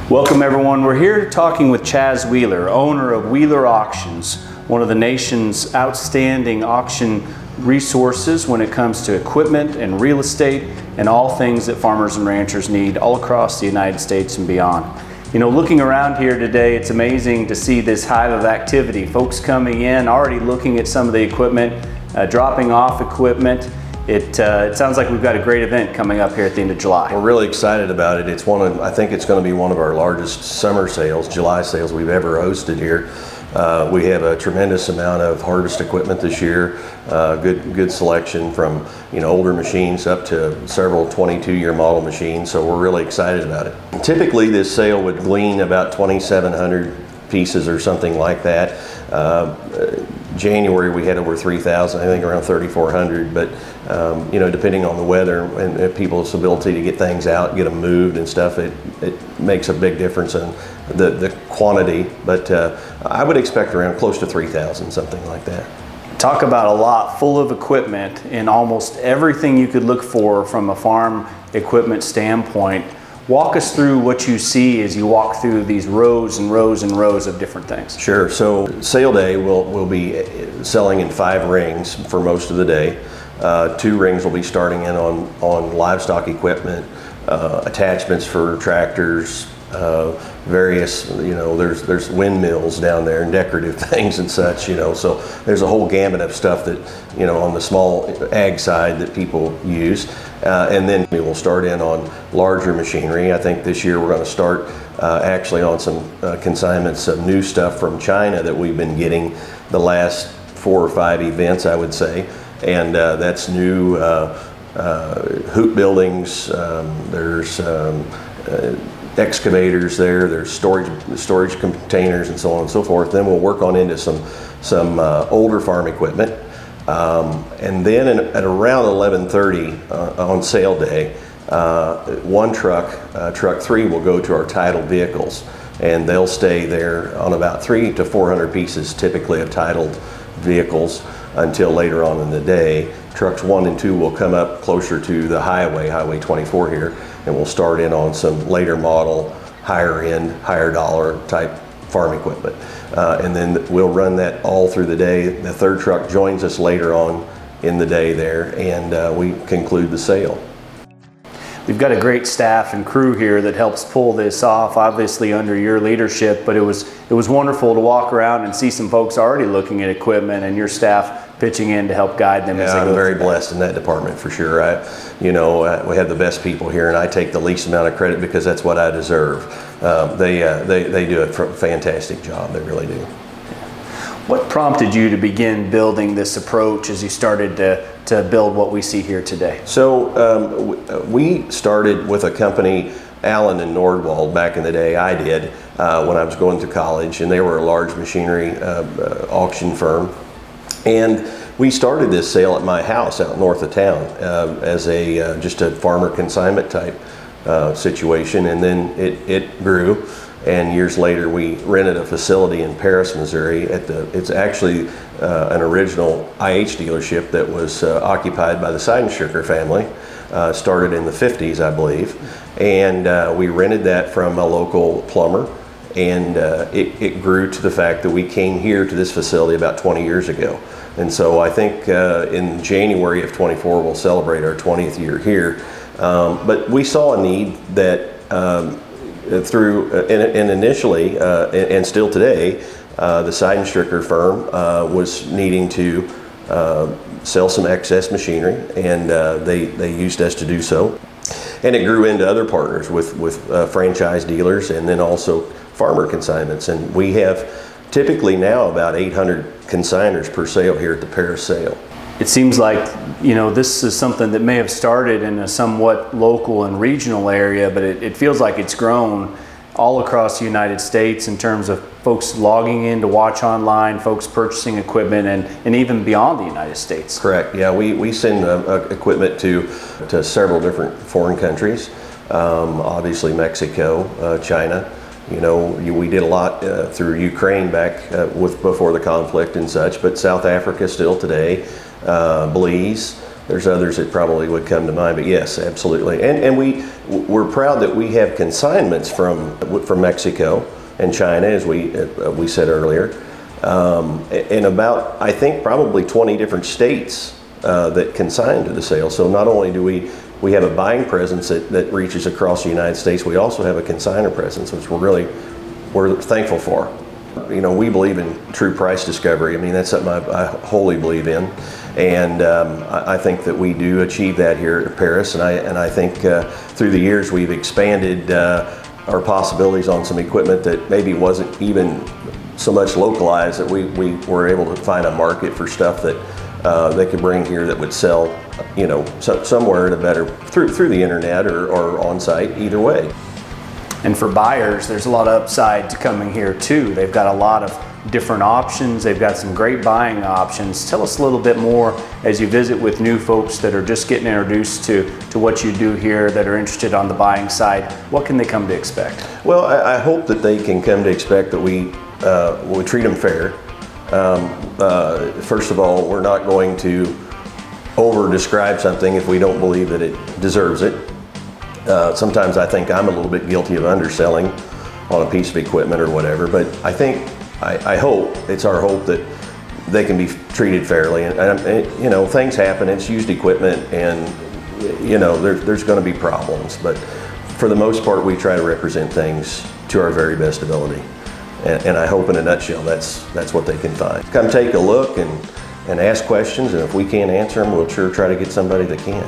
Welcome everyone. We're here talking with Chaz Wheeler, owner of Wheeler Auctions, one of the nation's outstanding auction resources when it comes to equipment and real estate and all things that farmers and ranchers need all across the United States and beyond. You know, looking around here today, it's amazing to see this hive of activity. Folks coming in, already looking at some of the equipment, dropping off equipment. It sounds like we've got a great event coming up here at the end of July. We're really excited about it. It's I think it's going to be one of our largest summer sales, July sales we've ever hosted here. We have a tremendous amount of harvest equipment this year. Good selection from older machines up to several 22-year model machines. So we're really excited about it. Typically, this sale would glean about 2,700 pieces or something like that. January we had over 3,000, I think around 3,400, but depending on the weather and people's ability to get things out, get them moved and stuff, it makes a big difference in the quantity, but I would expect around close to 3,000, something like that. Talk about a lot full of equipment and almost everything you could look for from a farm equipment standpoint. Walk us through what you see as you walk through these rows and rows and rows of different things. Sure. So sale day we'll be selling in 5 rings for most of the day. 2 rings will be starting in on livestock equipment, attachments for tractors, various, there's windmills down there and decorative things and such, so there's a whole gamut of stuff that, on the small ag side that people use. And then we will start in on larger machinery. I think this year we're going to start actually on some consignments of new stuff from China that we've been getting the last 4 or 5 events, I would say. And that's new hoop buildings, there's excavators there's storage containers and so on and so forth. Then we'll work on into some older farm equipment. And then at around 11:30 on sale day, one truck 3 will go to our titled vehicles, and they'll stay there on about 300 to 400 pieces typically of titled vehicles until later on in the day. Trucks 1 and 2 will come up closer to the Highway 24 here, and we'll start in on some later model, higher end, higher dollar type farm equipment. And then we'll run that all through the day. The 3rd truck joins us later on in the day there, and we conclude the sale. We've got a great staff and crew here that helps pull this off, obviously under your leadership, but it was wonderful to walk around and see some folks already looking at equipment and your staff pitching in to help guide them as they go. I'm very blessed in that department for sure. We have the best people here, and I take the least amount of credit because that's what I deserve. They do a fantastic job, they really do. What prompted you to begin building this approach as you started to build what we see here today? So we started with a company, Allen and Nordwald, back in the day. I did when I was going to college, and they were a large machinery auction firm. And we started this sale at my house out north of town as just a farmer consignment type situation, and then it grew. And years later, we rented a facility in Paris, Missouri. It's actually an original IH dealership that was occupied by the Seidenstricker family. Started in the 50s, I believe. And we rented that from a local plumber. And it grew to the fact that we came here to this facility about 20 years ago. And so I think in January of 24, we'll celebrate our 20th year here. But we saw a need that and initially, and still today, the Seidenstricker firm was needing to sell some excess machinery, and they used us to do so. And it grew into other partners with franchise dealers and then also farmer consignments. And we have typically now about 800 consigners per sale here at the Paris sale. It seems like, this is something that may have started in a somewhat local and regional area, but it feels like it's grown all across the United States in terms of folks logging in to watch online, folks purchasing equipment, and even beyond the United States. Correct. Yeah, we send equipment to several different foreign countries, obviously Mexico, China. We did a lot through Ukraine back before the conflict and such, but South Africa still today, Belize, There's others that probably would come to mind, but yes, absolutely. And we're proud that we have consignments from Mexico and China, as we said earlier, in about, I think, probably 20 different states that consign to the sale. So not only do we have a buying presence that reaches across the United States, we also have a consignor presence, which we're thankful for. You know, we believe in true price discovery. I mean, that's something I wholly believe in, and I think that we do achieve that here at Paris. And I think through the years we've expanded our possibilities on some equipment that maybe wasn't even so much localized, that we were able to find a market for stuff that they could bring here that would sell, you know, somewhere at a better through the internet or on site, either way. And for buyers, there's a lot of upside to coming here too. They've got a lot of different options. They've got some great buying options. Tell us a little bit more as you visit with new folks that are just getting introduced to what you do here, that are interested on the buying side. What can they come to expect? Well, I hope that they can come to expect that we treat them fair. First of all, we're not going to over-describe something if we don't believe that it deserves it. Sometimes I think I'm a little bit guilty of underselling on a piece of equipment or whatever, but I hope, it's our hope that they can be treated fairly. And you know, things happen, it's used equipment, and you know, there's going to be problems, but for the most part we try to represent things to our very best ability. And I hope in a nutshell that's what they can find. Come take a look and ask questions, and if we can't answer them, we'll sure try to get somebody that can.